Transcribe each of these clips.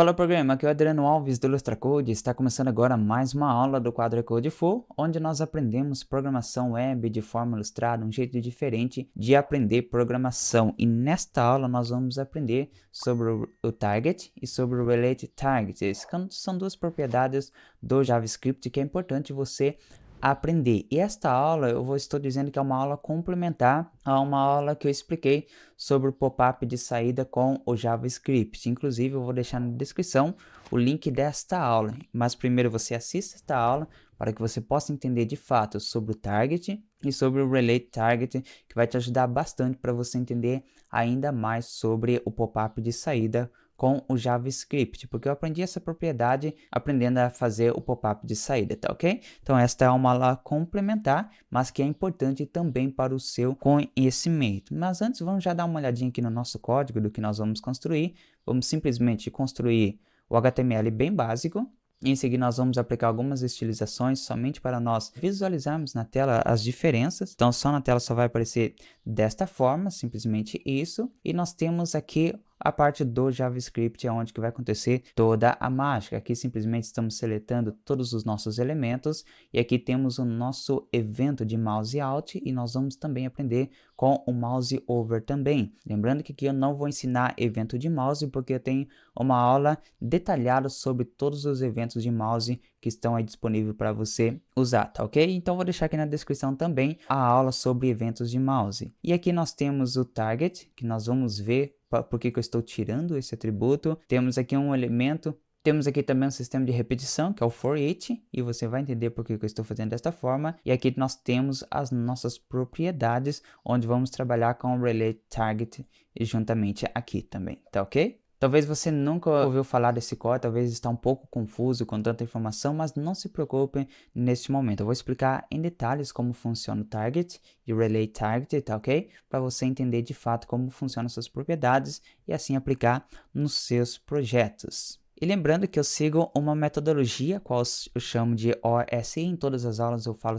Fala programa, aqui é o Adriano Alves do IlustraCode. Está começando agora mais uma aula do quadro Code Full, onde nós aprendemos programação web de forma ilustrada, um jeito diferente de aprender programação. E nesta aula nós vamos aprender sobre o Target e sobre o Relate Target. São duas propriedades do JavaScript que é importante você aprender. E esta aula estou dizendo que é uma aula complementar a uma aula que eu expliquei sobre o pop-up de saída com o JavaScript. Inclusive eu vou deixar na descrição o link desta aula. Mas primeiro você assista esta aula para que você possa entender de fato sobre o Target e sobre o Relate Target, que vai te ajudar bastante para você entender ainda mais sobre o pop-up de saída com o JavaScript, porque eu aprendi essa propriedade aprendendo a fazer o pop-up de saída, tá ok? Então esta é uma aula complementar, mas que é importante também para o seu conhecimento. Mas antes vamos já dar uma olhadinha aqui no nosso código do que nós vamos construir. Vamos simplesmente construir o HTML bem básico. Em seguida, nós vamos aplicar algumas estilizações somente para nós visualizarmos na tela as diferenças. Então, só na tela só vai aparecer desta forma, simplesmente isso. E nós temos aqui a parte do JavaScript, é onde que vai acontecer toda a mágica. Aqui simplesmente estamos seletando todos os nossos elementos e aqui temos o nosso evento de mouse out e nós vamos também aprender com o mouse over também. Lembrando que aqui eu não vou ensinar evento de mouse porque eu tenho uma aula detalhada sobre todos os eventos de mouse que estão aí disponíveis para você usar, tá ok? Então vou deixar aqui na descrição também a aula sobre eventos de mouse. E aqui nós temos o target, que nós vamos ver por que eu estou tirando esse atributo. Temos aqui um elemento, temos aqui também um sistema de repetição, que é o for each, e você vai entender por que eu estou fazendo desta forma. E aqui nós temos as nossas propriedades, onde vamos trabalhar com o Relate Target juntamente aqui também, tá ok? Talvez você nunca ouviu falar desse código, talvez está um pouco confuso com tanta informação, mas não se preocupe neste momento. Eu vou explicar em detalhes como funciona o Target e o Relate Target, tá ok? Para você entender de fato como funcionam essas propriedades e assim aplicar nos seus projetos. E lembrando que eu sigo uma metodologia, qual eu chamo de OSI. Em todas as aulas eu falo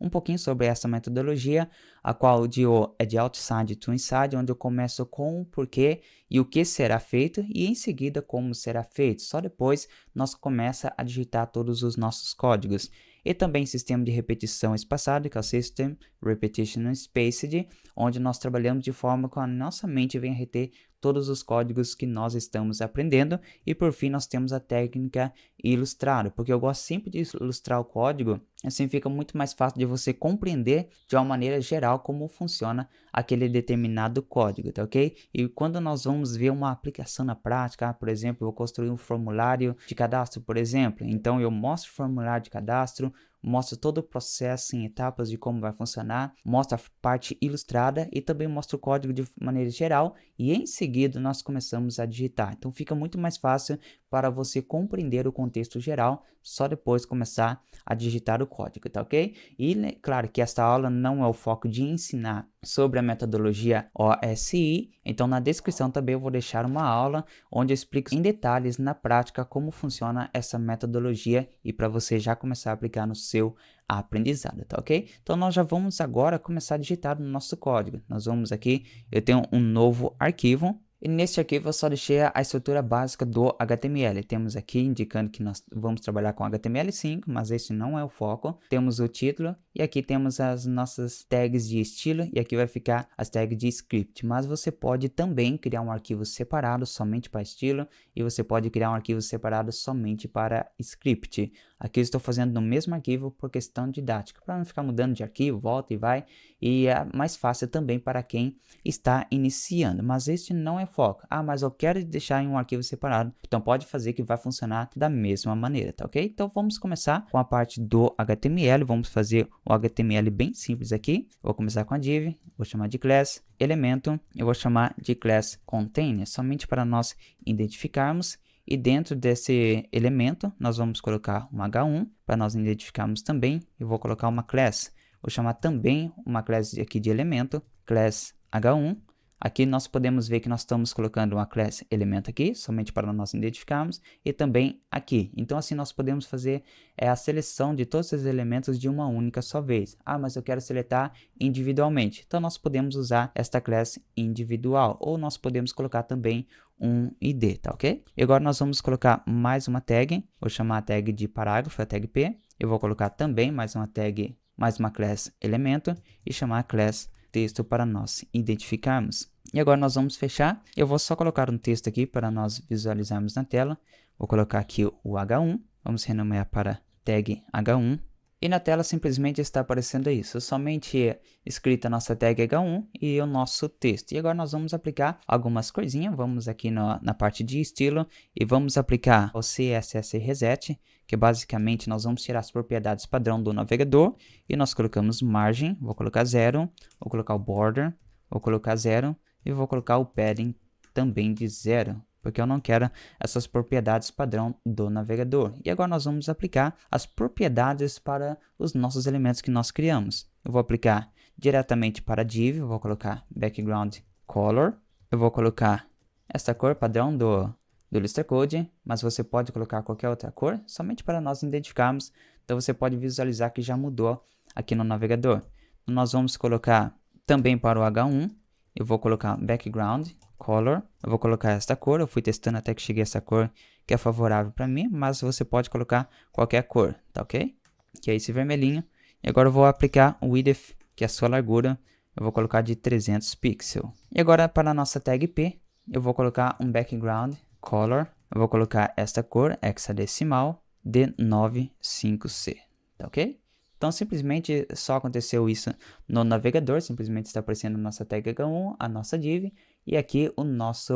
um pouquinho sobre essa metodologia, a qual o de O é de outside to inside, onde eu começo com o porquê e o que será feito e em seguida como será feito. Só depois nós começa a digitar todos os nossos códigos. E também sistema de repetição espaçado, que é o System Repetition Spaced, onde nós trabalhamos de forma que a nossa mente venha reter todos os códigos que nós estamos aprendendo. E por fim nós temos a técnica ilustrada, porque eu gosto sempre de ilustrar o código, assim fica muito mais fácil de você compreender de uma maneira geral como funciona aquele determinado código, tá ok? E quando nós vamos ver uma aplicação na prática, por exemplo, eu vou construir um formulário de cadastro, por exemplo, então eu mostro o formulário de cadastro, mostro todo o processo em etapas de como vai funcionar, mostro a parte ilustrada e também mostro o código de maneira geral e em seguida nós começamos a digitar. Então fica muito mais fácil para você compreender o contexto geral, só depois começar a digitar o código, tá ok? E claro que esta aula não é o foco de ensinar sobre a metodologia OSI, então na descrição também eu vou deixar uma aula onde eu explico em detalhes na prática como funciona essa metodologia e para você já começar a aplicar no seu aprendizado, tá ok? Então nós já vamos agora começar a digitar no nosso código. Nós vamos aqui, eu tenho um novo arquivo. E neste arquivo eu só deixei a estrutura básica do HTML. Temos aqui indicando que nós vamos trabalhar com HTML5, mas esse não é o foco. Temos o título e aqui temos as nossas tags de estilo e aqui vai ficar as tags de script. Mas você pode também criar um arquivo separado somente para estilo e você pode criar um arquivo separado somente para script. Aqui eu estou fazendo no mesmo arquivo por questão didática, para não ficar mudando de arquivo, volta e vai, e é mais fácil também para quem está iniciando, mas este não é foco. Ah, mas eu quero deixar em um arquivo separado, então pode fazer que vai funcionar da mesma maneira, tá ok? Então vamos começar com a parte do HTML, vamos fazer o HTML bem simples aqui. Vou começar com a div, vou chamar de class, elemento, eu vou chamar de class container, somente para nós identificarmos. E dentro desse elemento, nós vamos colocar um H1, para nós identificarmos também. Eu vou colocar uma class, vou chamar também uma class aqui de elemento, class H1. Aqui nós podemos ver que nós estamos colocando uma classe elemento aqui, somente para nós identificarmos, e também aqui. Então assim nós podemos fazer a seleção de todos esses elementos de uma única só vez. Ah, mas eu quero seletar individualmente. Então nós podemos usar esta classe individual, ou nós podemos colocar também um ID, tá ok? E agora nós vamos colocar mais uma tag, vou chamar a tag de parágrafo, a tag P. Eu vou colocar também mais uma tag, mais uma classe elemento e chamar a classe texto para nós identificarmos. E agora nós vamos fechar. Eu vou só colocar um texto aqui para nós visualizarmos na tela. Vou colocar aqui o H1. Vamos renomear para tag H1. E na tela simplesmente está aparecendo isso. Somente escrita a nossa tag H1 e o nosso texto. E agora nós vamos aplicar algumas coisinhas. Vamos aqui na parte de estilo e vamos aplicar o CSS Reset, que basicamente nós vamos tirar as propriedades padrão do navegador. E nós colocamos margem, vou colocar 0, vou colocar o border, vou colocar 0 e vou colocar o padding também de 0. Porque eu não quero essas propriedades padrão do navegador. E agora nós vamos aplicar as propriedades para os nossos elementos que nós criamos. Eu vou aplicar diretamente para div, vou colocar background color. Eu vou colocar esta cor padrão do Illustrator Code, mas você pode colocar qualquer outra cor, somente para nós identificarmos. Então você pode visualizar que já mudou aqui no navegador. Nós vamos colocar também para o H1, eu vou colocar background color, eu vou colocar esta cor, eu fui testando até que cheguei a essa cor que é favorável para mim, mas você pode colocar qualquer cor, tá ok? Que é esse vermelhinho. E agora eu vou aplicar o width, que é a sua largura, eu vou colocar de 300 pixels. E agora para a nossa tag P, eu vou colocar um background color, eu vou colocar esta cor hexadecimal de 95C, tá ok? Então, simplesmente só aconteceu isso no navegador, simplesmente está aparecendo a nossa tag H1, a nossa div, e aqui o nosso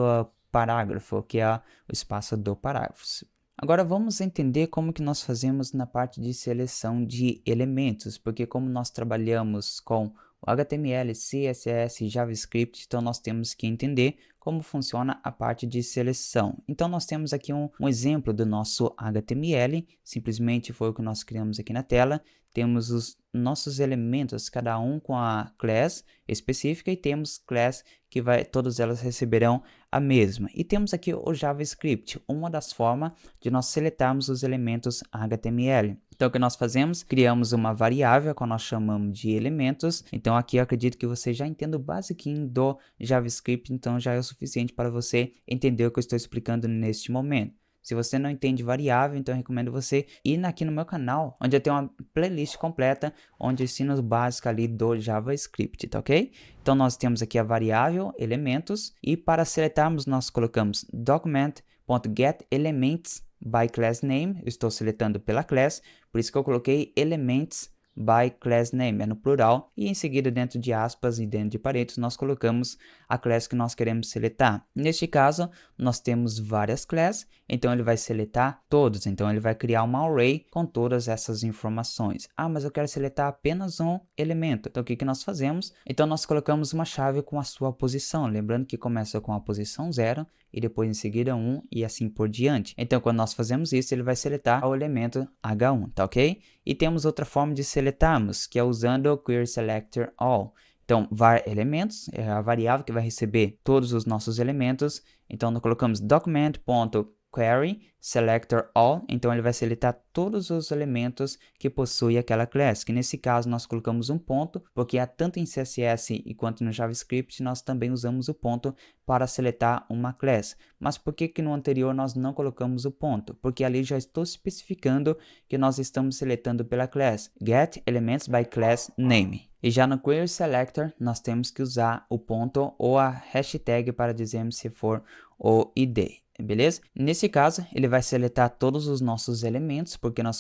parágrafo, que é o espaço do parágrafo. Agora vamos entender como que nós fazemos na parte de seleção de elementos, porque como nós trabalhamos com o HTML, CSS e JavaScript, então nós temos que entender como funciona a parte de seleção. Então nós temos aqui um exemplo do nosso HTML, simplesmente foi o que nós criamos aqui na tela. Temos os nossos elementos, cada um com a class específica, e temos class que todas elas receberão a mesma. E temos aqui o JavaScript, uma das formas de nós seletarmos os elementos HTML. Então o que nós fazemos? Criamos uma variável que nós chamamos de elementos. Então aqui eu acredito que você já entenda o basiquinho do JavaScript, então já é o suficiente para você entender o que eu estou explicando neste momento. Se você não entende variável, então eu recomendo você ir aqui no meu canal, onde eu tenho uma playlist completa, onde eu ensino o básico ali do JavaScript, tá ok? Então nós temos aqui a variável elementos, e para seletarmos nós colocamos document.getElements by class name. Eu estou seletando pela class, por isso que eu coloquei elements by class name, é no plural, e em seguida dentro de aspas e dentro de parênteses nós colocamos a class que nós queremos seletar. Neste caso nós temos várias classes, então ele vai seletar todos, então ele vai criar uma array com todas essas informações. Ah, mas eu quero seletar apenas um elemento, então o que nós fazemos? Então nós colocamos uma chave com a sua posição, lembrando que começa com a posição 0 e depois em seguida 1 e assim por diante. Então quando nós fazemos isso, ele vai seletar o elemento H1, tá ok? E temos outra forma de seletarmos, que é usando o query selector all. Então, var elementos é a variável que vai receber todos os nossos elementos. Então, nós colocamos document.query selector all. Então, ele vai seletar todos os elementos que possui aquela class. Que nesse caso, nós colocamos um ponto, porque tanto em CSS e quanto no JavaScript, nós também usamos o ponto para seletar uma class. Mas por que no anterior nós não colocamos o ponto? Porque ali já estou especificando que nós estamos seletando pela class getElements by class name. E já no Query Selector, nós temos que usar o ponto ou a hashtag para dizermos se for o ID. Beleza? Nesse caso, ele vai seletar todos os nossos elementos, porque nós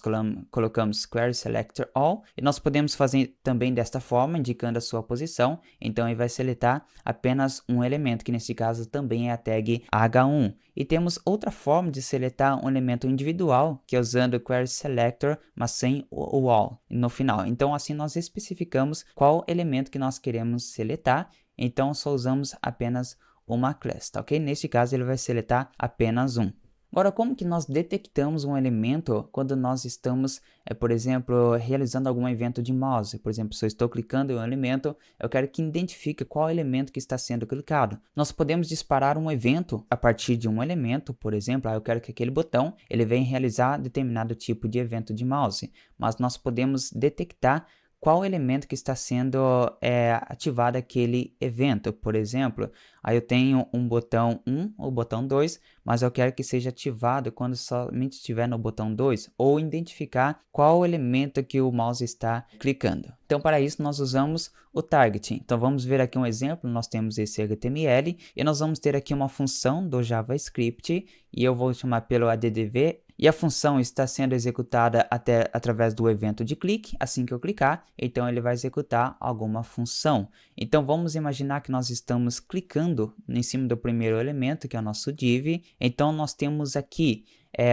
colocamos Query Selector All, e nós podemos fazer também desta forma, indicando a sua posição. Então, ele vai seletar apenas um elemento, que nesse caso também é a tag H1. E temos outra forma de seletar um elemento individual, que é usando o Query Selector, mas sem o All no final. Então, assim nós especificamos qual elemento que nós queremos seletar, então só usamos apenas uma class, tá ok? Neste caso ele vai seletar apenas um. Agora, como que nós detectamos um elemento quando nós estamos, por exemplo, realizando algum evento de mouse? Por exemplo, se eu estou clicando em um elemento, eu quero que identifique qual elemento que está sendo clicado. Nós podemos disparar um evento a partir de um elemento, por exemplo, eu quero que aquele botão ele venha realizar determinado tipo de evento de mouse, mas nós podemos detectar qual elemento que está sendo ativado aquele evento. Por exemplo, aí eu tenho um botão 1 ou botão 2, mas eu quero que seja ativado quando somente estiver no botão 2, ou identificar qual elemento que o mouse está clicando. Então, para isso, nós usamos o targeting. Então, vamos ver aqui um exemplo. Nós temos esse HTML e nós vamos ter aqui uma função do JavaScript e eu vou chamar pelo addv. E a função está sendo executada através do evento de clique. Assim que eu clicar, então ele vai executar alguma função. Então vamos imaginar que nós estamos clicando em cima do primeiro elemento, que é o nosso div. Então nós temos aqui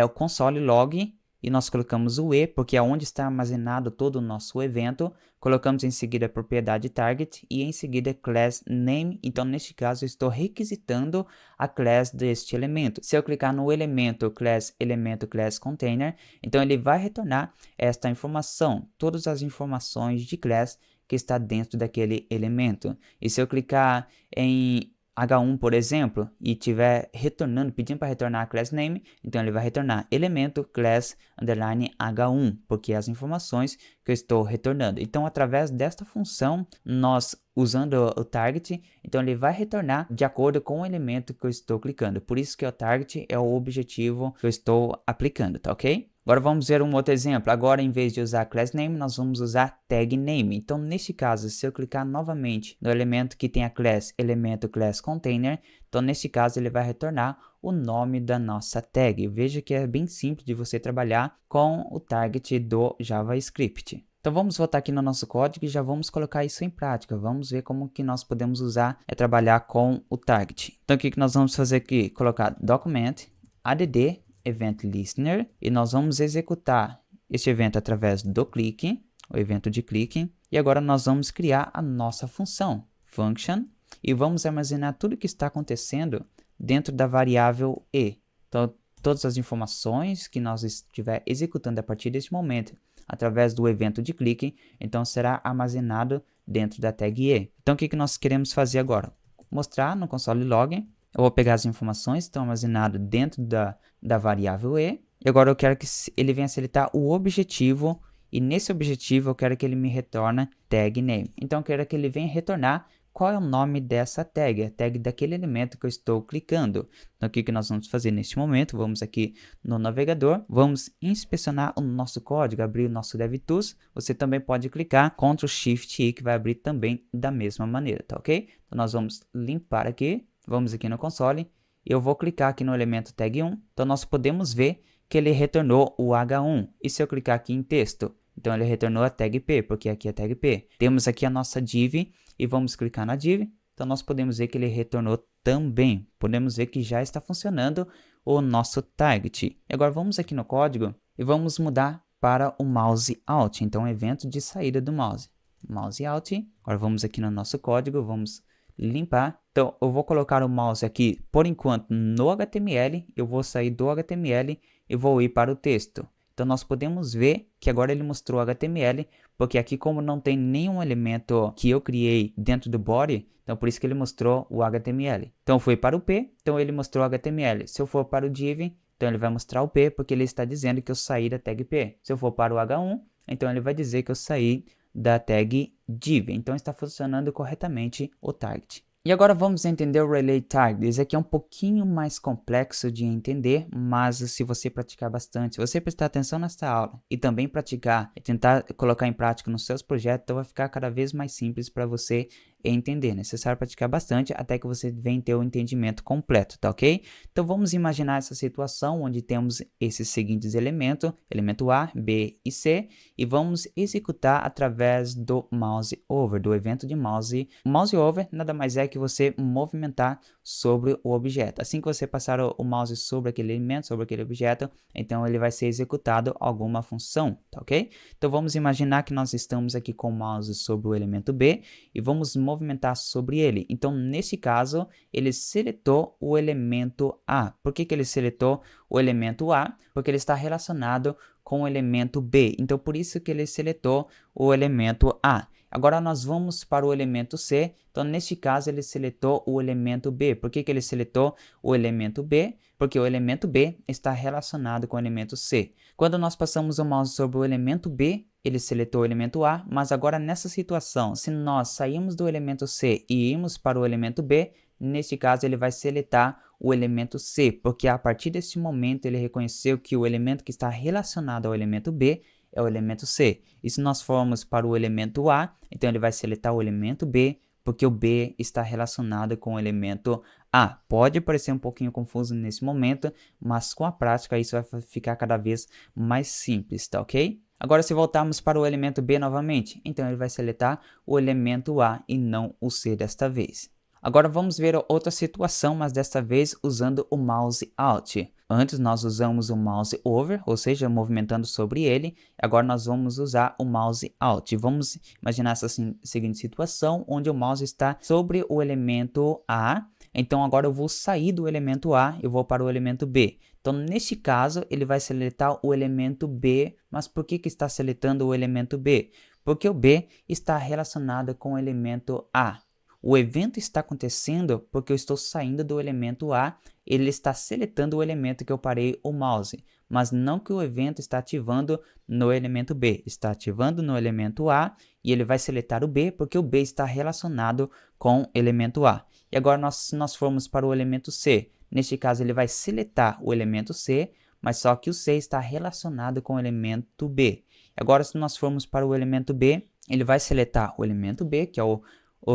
o console log e nós colocamos o E, porque é onde está armazenado todo o nosso evento. Colocamos em seguida a propriedade target e em seguida class name. Então, neste caso, eu estou requisitando a class deste elemento. Se eu clicar no elemento class container, então ele vai retornar esta informação, todas as informações de class que está dentro daquele elemento. E se eu clicar em H1, por exemplo, e estiver retornando, pedindo para retornar a class name, então ele vai retornar elemento class underline H1, porque é as informações que eu estou retornando. Então, através desta função, nós usando o target, então ele vai retornar de acordo com o elemento que eu estou clicando. Por isso que o target é o objetivo que eu estou aplicando, tá ok? Agora vamos ver um outro exemplo. Agora, em vez de usar class name, nós vamos usar tag name. Então, neste caso, se eu clicar novamente no elemento que tem a class, elemento class container, então neste caso ele vai retornar o nome da nossa tag. Veja que é bem simples de você trabalhar com o target do JavaScript. Então vamos voltar aqui no nosso código e já vamos colocar isso em prática. Vamos ver como que nós podemos usar trabalhar com o target. Então o que nós vamos fazer aqui? Colocar document add event listener e nós vamos executar este evento através do clique, o evento de clique, e agora nós vamos criar a nossa função function e vamos armazenar tudo que está acontecendo dentro da variável e. Então todas as informações que nós estiver executando a partir deste momento através do evento de clique, então será armazenado dentro da tag e. Então o que nós queremos fazer agora? Mostrar no console log. Eu vou pegar as informações que estão armazenadas dentro da variável e agora eu quero que ele venha seletar o objetivo e nesse objetivo eu quero que ele me retorne tag name. Então eu quero que ele venha retornar qual é o nome dessa tag, a tag daquele elemento que eu estou clicando. Então o que nós vamos fazer neste momento? Vamos aqui no navegador, vamos inspecionar o nosso código, abrir o nosso DevTools. Você também pode clicar Ctrl Shift I que vai abrir também da mesma maneira, tá ok? Então nós vamos limpar aqui. Vamos aqui no console e eu vou clicar aqui no elemento tag 1. Então, nós podemos ver que ele retornou o H1. E se eu clicar aqui em texto? Então, ele retornou a tag P, porque aqui é a tag P. Temos aqui a nossa div e vamos clicar na div. Então, nós podemos ver que ele retornou também. Podemos ver que já está funcionando o nosso target. E agora, vamos aqui no código e vamos mudar para o mouse out. Então, evento de saída do mouse. Mouse out. Agora, vamos aqui no nosso código, vamos limpar. Então, eu vou colocar o mouse aqui, por enquanto, no HTML. Eu vou sair do HTML e vou ir para o texto. Então, nós podemos ver que agora ele mostrou HTML, porque aqui como não tem nenhum elemento que eu criei dentro do body, então por isso que ele mostrou o HTML. Então, eu fui para o P, então ele mostrou o HTML. Se eu for para o div, então ele vai mostrar o P, porque ele está dizendo que eu saí da tag P. Se eu for para o H1, então ele vai dizer que eu saí da tag div. Então está funcionando corretamente o target. E agora vamos entender o Relay Target. Esse aqui é um pouquinho mais complexo de entender, mas se você praticar bastante, se você prestar atenção nesta aula e também praticar e tentar colocar em prática nos seus projetos, então vai ficar cada vez mais simples para você entender. É necessário praticar bastante até que você venha ter o entendimento completo, tá ok? Então vamos imaginar essa situação onde temos esses seguintes elementos, elemento A, B e C, e vamos executar através do mouse over, do evento de mouse. O mouse over nada mais é que você movimentar sobre o objeto. Assim que você passar o mouse sobre aquele elemento, sobre aquele objeto, então ele vai ser executado alguma função, tá ok? Então vamos imaginar que nós estamos aqui com o mouse sobre o elemento B e vamos movimentar sobre ele. Então, nesse caso, ele seletou o elemento A. Por que ele seletou o elemento A? Porque ele está relacionado com o elemento B. Então, por isso que ele seletou o elemento A. Agora, nós vamos para o elemento C. Então, neste caso, ele seletou o elemento B. Por que ele seletou o elemento B? Porque o elemento B está relacionado com o elemento C. Quando nós passamos o mouse sobre o elemento B, ele seletou o elemento A, mas agora nessa situação, se nós sairmos do elemento C e irmos para o elemento B, neste caso ele vai seletar o elemento C, porque a partir deste momento ele reconheceu que o elemento que está relacionado ao elemento B é o elemento C. E se nós formos para o elemento A, então ele vai seletar o elemento B, porque o B está relacionado com o elemento A. Pode parecer um pouquinho confuso nesse momento, mas com a prática isso vai ficar cada vez mais simples, tá ok? Agora, se voltarmos para o elemento B novamente, então ele vai seletar o elemento A e não o C desta vez. Agora vamos ver outra situação, mas desta vez usando o mouse Alt. Antes nós usamos o mouse Over, ou seja, movimentando sobre ele. Agora nós vamos usar o mouse Alt. Vamos imaginar essa seguinte situação, onde o mouse está sobre o elemento A. Então agora eu vou sair do elemento A e vou para o elemento B. Então neste caso ele vai seletar o elemento B, mas por que está seletando o elemento B? Porque o B está relacionado com o elemento A. O evento está acontecendo porque eu estou saindo do elemento A, ele está seletando o elemento que eu parei o mouse, mas não que o evento está ativando no elemento B, está ativando no elemento A e ele vai seletar o B porque o B está relacionado com o elemento A. E agora se nós formos para o elemento C, neste caso ele vai seletar o elemento C, mas só que o C está relacionado com o elemento B. Agora se nós formos para o elemento B, ele vai seletar o elemento B, que é o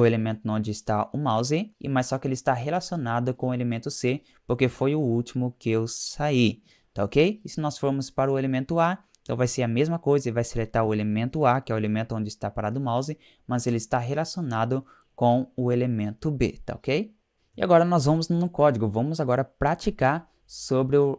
elemento onde está o mouse, mas só que ele está relacionado com o elemento C, porque foi o último que eu saí, tá ok? E se nós formos para o elemento A, então vai ser a mesma coisa, ele vai seletar o elemento A, que é o elemento onde está parado o mouse, mas ele está relacionado com o elemento B, tá ok? E agora nós vamos no código, vamos agora praticar sobre o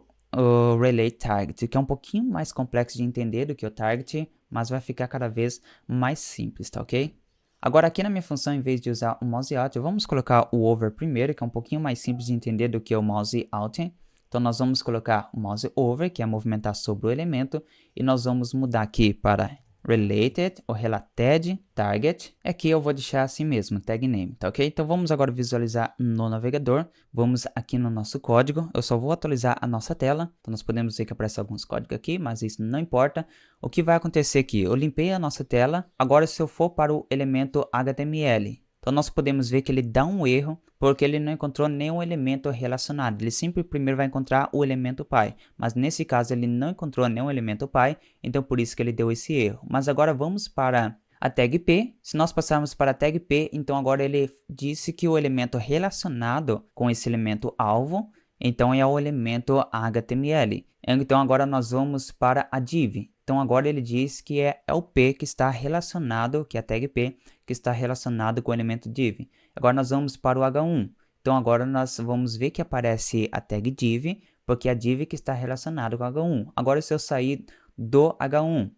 Relay Target, que é um pouquinho mais complexo de entender do que o Target, mas vai ficar cada vez mais simples, tá ok? Agora aqui na minha função, em vez de usar o mouse Alt, vamos colocar o Over primeiro, que é um pouquinho mais simples de entender do que o mouse Alt. Então nós vamos colocar o mouse Over, que é movimentar sobre o elemento, e nós vamos mudar aqui para Related ou Related Target. Aqui eu vou deixar assim mesmo, Tag Name, tá ok? Então vamos agora visualizar no navegador. Vamos aqui no nosso código. Eu só vou atualizar a nossa tela. Então nós podemos ver que aparece alguns códigos aqui, mas isso não importa. O que vai acontecer aqui? Eu limpei a nossa tela. Agora se eu for para o elemento HTML, então nós podemos ver que ele dá um erro, porque ele não encontrou nenhum elemento relacionado. Ele sempre primeiro vai encontrar o elemento pai, mas nesse caso ele não encontrou nenhum elemento pai, então por isso que ele deu esse erro. Mas agora vamos para a tag P. Se nós passarmos para a tag P, então agora ele disse que o elemento relacionado com esse elemento alvo, então é o elemento HTML. Então agora nós vamos para a div. Então agora ele diz que é o P que está relacionado, que é a tag P, que está relacionado com o elemento div. Agora nós vamos para o H1. Então agora nós vamos ver que aparece a tag div, porque é a div que está relacionado com o H1. Agora se eu sair do H1,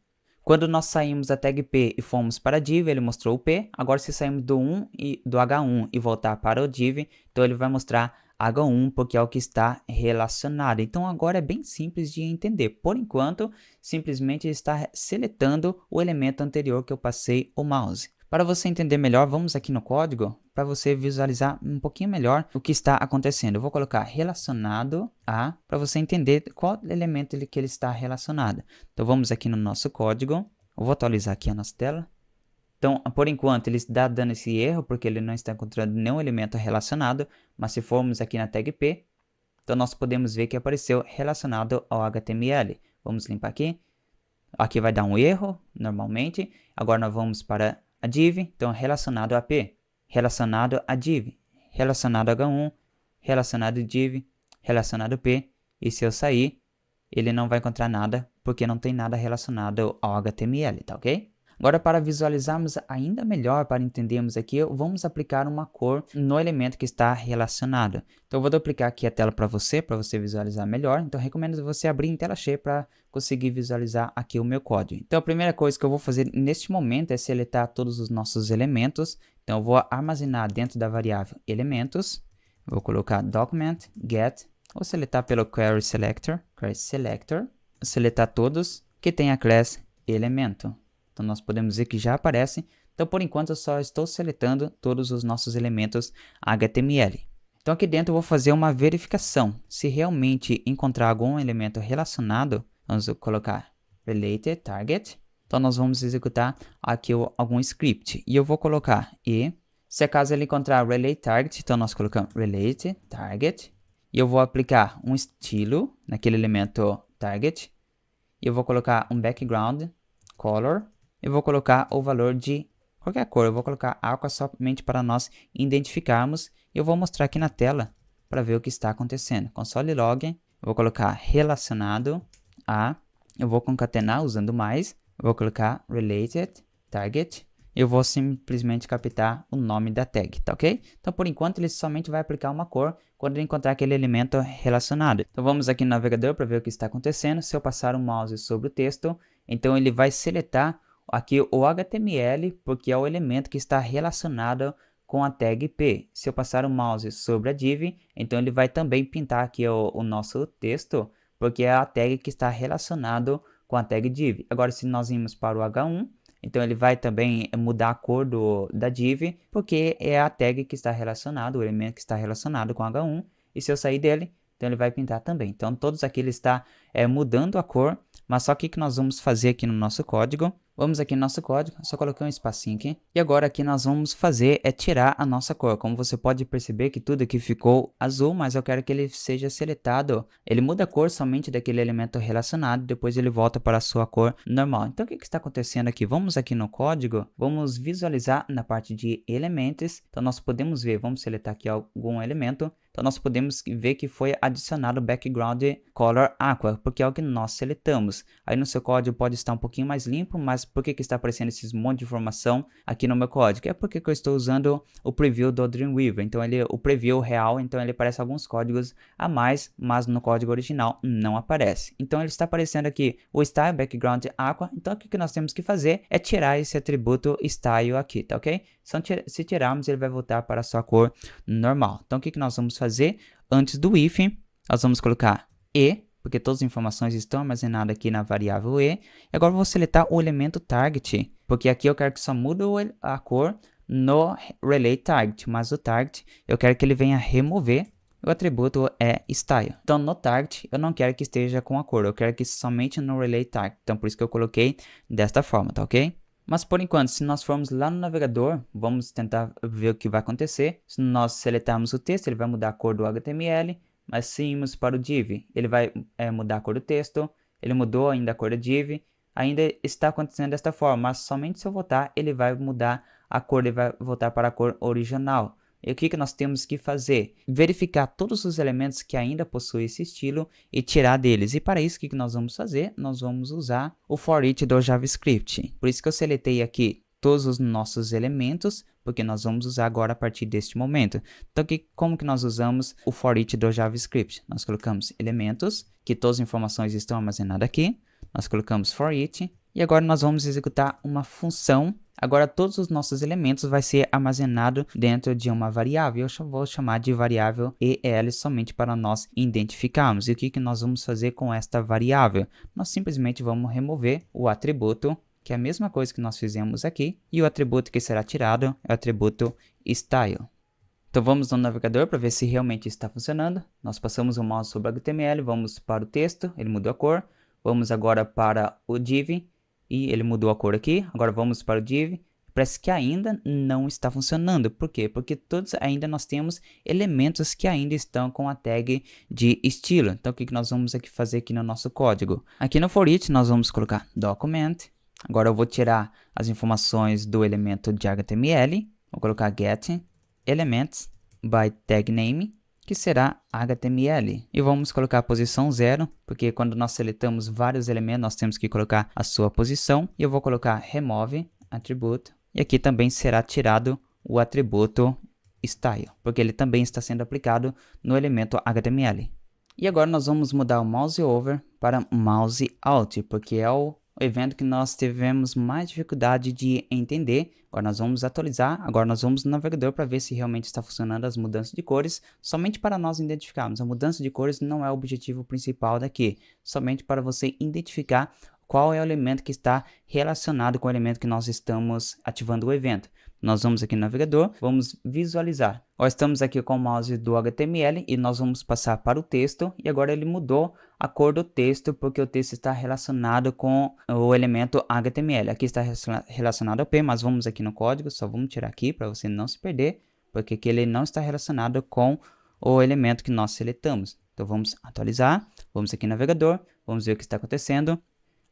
quando nós saímos da tag P e fomos para a div, ele mostrou o P. Agora se saímos do H1 e voltar para o div, então ele vai mostrar H1, porque é o que está relacionado. Então agora é bem simples de entender. Por enquanto, simplesmente ele está seletando o elemento anterior que eu passei o mouse. Para você entender melhor, vamos aqui no código, para você visualizar um pouquinho melhor o que está acontecendo. Eu vou colocar relacionado a, para você entender qual elemento que ele está relacionado. Então vamos aqui no nosso código. Eu vou atualizar aqui a nossa tela. Então, por enquanto, ele está dando esse erro, porque ele não está encontrando nenhum elemento relacionado, mas se formos aqui na tag P, então nós podemos ver que apareceu relacionado ao HTML. Vamos limpar aqui. Aqui vai dar um erro, normalmente. Agora nós vamos para a div, então relacionado a P, relacionado a div, relacionado a H1, relacionado a div, relacionado a P, e se eu sair, ele não vai encontrar nada, porque não tem nada relacionado ao HTML, tá ok? Agora, para visualizarmos ainda melhor, para entendermos aqui, vamos aplicar uma cor no elemento que está relacionado. Então, eu vou duplicar aqui a tela para você visualizar melhor. Então, eu recomendo você abrir em tela cheia para conseguir visualizar aqui o meu código. Então, a primeira coisa que eu vou fazer neste momento é seletar todos os nossos elementos. Então eu vou armazenar dentro da variável elementos, vou colocar document, get, vou seletar pelo query selector, seletar todos que tem a classe elemento. Então nós podemos ver que já aparece. Então por enquanto eu só estou seletando todos os nossos elementos HTML. Então aqui dentro eu vou fazer uma verificação. Se realmente encontrar algum elemento relacionado, vamos colocar related target. Então nós vamos executar aqui algum script. E eu vou colocar e, se acaso ele encontrar relate target, então nós colocamos relate target. E eu vou aplicar um estilo naquele elemento target. E eu vou colocar um background color. Eu vou colocar o valor de qualquer cor. Eu vou colocar aqua somente para nós identificarmos. E eu vou mostrar aqui na tela para ver o que está acontecendo. Console log, eu vou colocar relacionado a, eu vou concatenar usando mais. Eu vou colocar related target. Eu vou simplesmente captar o nome da tag, tá ok? Então, por enquanto, ele somente vai aplicar uma cor quando ele encontrar aquele elemento relacionado. Então, vamos aqui no navegador para ver o que está acontecendo. Se eu passar o mouse sobre o texto, então ele vai seletar aqui o HTML, porque é o elemento que está relacionado com a tag P. Se eu passar o mouse sobre a div, então ele vai também pintar aqui o nosso texto, porque é a tag que está relacionado com a tag div. Agora, se nós irmos para o H1, então ele vai também mudar a cor da div, porque é a tag que está relacionado, o elemento que está relacionado com H1. E se eu sair dele, então ele vai pintar também. Então todos aqui ele está mudando a cor, mas só que o que nós vamos fazer aqui no nosso código? Vamos aqui no nosso código, só coloquei um espacinho aqui. E agora aqui nós vamos fazer tirar a nossa cor. Como você pode perceber que tudo aqui ficou azul, mas eu quero que ele seja seletado. Ele muda a cor somente daquele elemento relacionado, depois ele volta para a sua cor normal. Então o que está acontecendo aqui? Vamos aqui no código, vamos visualizar na parte de elementos. Então nós podemos ver, vamos seletar aqui algum elemento. Então nós podemos ver que foi adicionado o background color aqua, porque é o que nós seletamos. Aí no seu código pode estar um pouquinho mais limpo, mas por que está aparecendo esses monte de informação aqui no meu código? É porque eu estou usando o preview do Dreamweaver. Então o preview real, então ele aparece alguns códigos a mais, mas no código original não aparece. Então ele está aparecendo aqui o style background aqua. Então o que nós temos que fazer é tirar esse atributo style aqui, tá ok? Se tirarmos, ele vai voltar para a sua cor normal. Então o que nós vamos fazer? Antes do if, nós vamos colocar e, porque todas as informações estão armazenadas aqui na variável e. E agora eu vou seletar o elemento target, porque aqui eu quero que só mude a cor no relay target, mas o target eu quero que ele venha remover. O atributo é style. Então no target eu não quero que esteja com a cor, eu quero que somente no relay target. Então por isso que eu coloquei desta forma, tá ok? Mas por enquanto, se nós formos lá no navegador, vamos tentar ver o que vai acontecer. Se nós seletarmos o texto, ele vai mudar a cor do HTML, mas se irmos para o div, ele vai mudar a cor do texto, ele mudou ainda a cor da div, ainda está acontecendo desta forma, mas somente se eu voltar, ele vai mudar a cor, ele vai voltar para a cor original. E o que nós temos que fazer? Verificar todos os elementos que ainda possuem esse estilo e tirar deles. E para isso, o que nós vamos fazer? Nós vamos usar o for each do JavaScript. Por isso que eu seletei aqui todos os nossos elementos, porque nós vamos usar agora a partir deste momento. Então, como que nós usamos o for each do JavaScript? Nós colocamos elementos, que todas as informações estão armazenadas aqui. Nós colocamos for each. E agora nós vamos executar uma função. Agora todos os nossos elementos vai ser armazenado dentro de uma variável. Eu vou chamar de variável EL somente para nós identificarmos. E o que nós vamos fazer com esta variável? Nós simplesmente vamos remover o atributo, que é a mesma coisa que nós fizemos aqui. E o atributo que será tirado é o atributo style. Então vamos no navegador para ver se realmente está funcionando. Nós passamos o mouse sobre o HTML, vamos para o texto, ele mudou a cor. Vamos agora para o div. E ele mudou a cor aqui. Agora vamos para o div. Parece que ainda não está funcionando. Por quê? Porque todos ainda nós temos elementos que ainda estão com a tag de estilo. Então o que nós vamos fazer aqui no nosso código? Aqui no for each nós vamos colocar document. Agora eu vou tirar as informações do elemento de HTML. Vou colocar get elements by tag name, que será HTML. E vamos colocar a posição 0, porque quando nós seletamos vários elementos, nós temos que colocar a sua posição. E eu vou colocar remove attribute. E aqui também será tirado o atributo style, porque ele também está sendo aplicado no elemento HTML. E agora nós vamos mudar o mouse over para mouse out, porque é o evento que nós tivemos mais dificuldade de entender. Agora nós vamos atualizar, agora nós vamos no navegador para ver se realmente está funcionando as mudanças de cores, somente para nós identificarmos. A mudança de cores não é o objetivo principal daqui, somente para você identificar qual é o elemento que está relacionado com o elemento que nós estamos ativando o evento. Nós vamos aqui no navegador, vamos visualizar. Nós estamos aqui com o mouse do HTML e nós vamos passar para o texto, e agora ele mudou a cor do texto porque o texto está relacionado com o elemento HTML. Aqui está relacionado ao P, mas vamos aqui no código, só vamos tirar aqui para você não se perder, porque aqui ele não está relacionado com o elemento que nós seletamos. Então vamos atualizar, vamos aqui no navegador, vamos ver o que está acontecendo.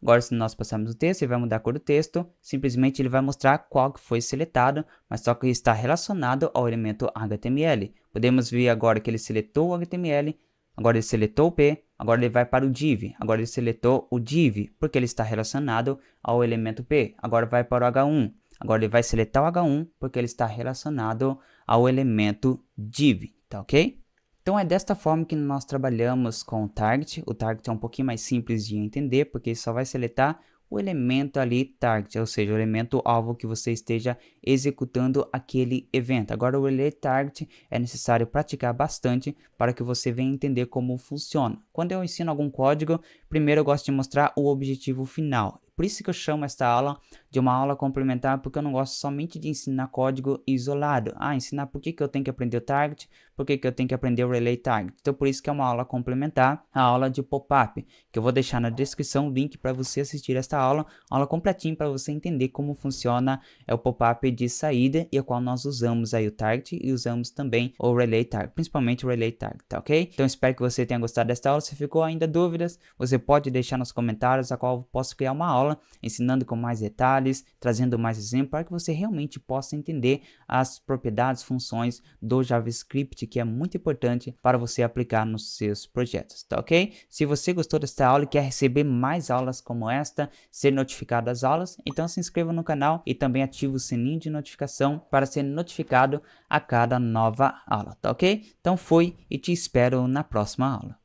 Agora, se nós passarmos o texto, ele vai mudar a cor do texto, simplesmente ele vai mostrar qual que foi seletado, mas só que está relacionado ao elemento HTML. Podemos ver agora que ele seletou o HTML, agora ele seletou o P, agora ele vai para o div, agora ele seletou o div, porque ele está relacionado ao elemento P. Agora vai para o H1, agora ele vai seletar o H1, porque ele está relacionado ao elemento div, tá ok? Então é desta forma que nós trabalhamos com o target. O target é um pouquinho mais simples de entender, porque só vai seletar o elemento ali target, ou seja, o elemento alvo que você esteja executando aquele evento. Agora o relay target é necessário praticar bastante para que você venha entender como funciona. Quando eu ensino algum código, primeiro eu gosto de mostrar o objetivo final. Por isso que eu chamo esta aula de uma aula complementar, porque eu não gosto somente de ensinar código isolado. Ensinar por que eu tenho que aprender o target, por que eu tenho que aprender o relay target. Então por isso que é uma aula complementar, a aula de pop-up, que eu vou deixar na descrição o link para você assistir esta aula completinha para você entender como funciona o pop-up de saída, e a qual nós usamos aí o target e usamos também o relay target, principalmente o relay target, tá ok? Então espero que você tenha gostado desta aula. Se ficou ainda dúvidas, você pode deixar nos comentários, a qual eu posso criar uma aula ensinando com mais detalhes, trazendo mais exemplos, para que você realmente possa entender as propriedades, funções do JavaScript, que é muito importante para você aplicar nos seus projetos, tá ok? Se você gostou desta aula e quer receber mais aulas como esta, ser notificado das aulas, então se inscreva no canal e também ative o sininho de notificação para ser notificado a cada nova aula, tá ok? Então fui e te espero na próxima aula.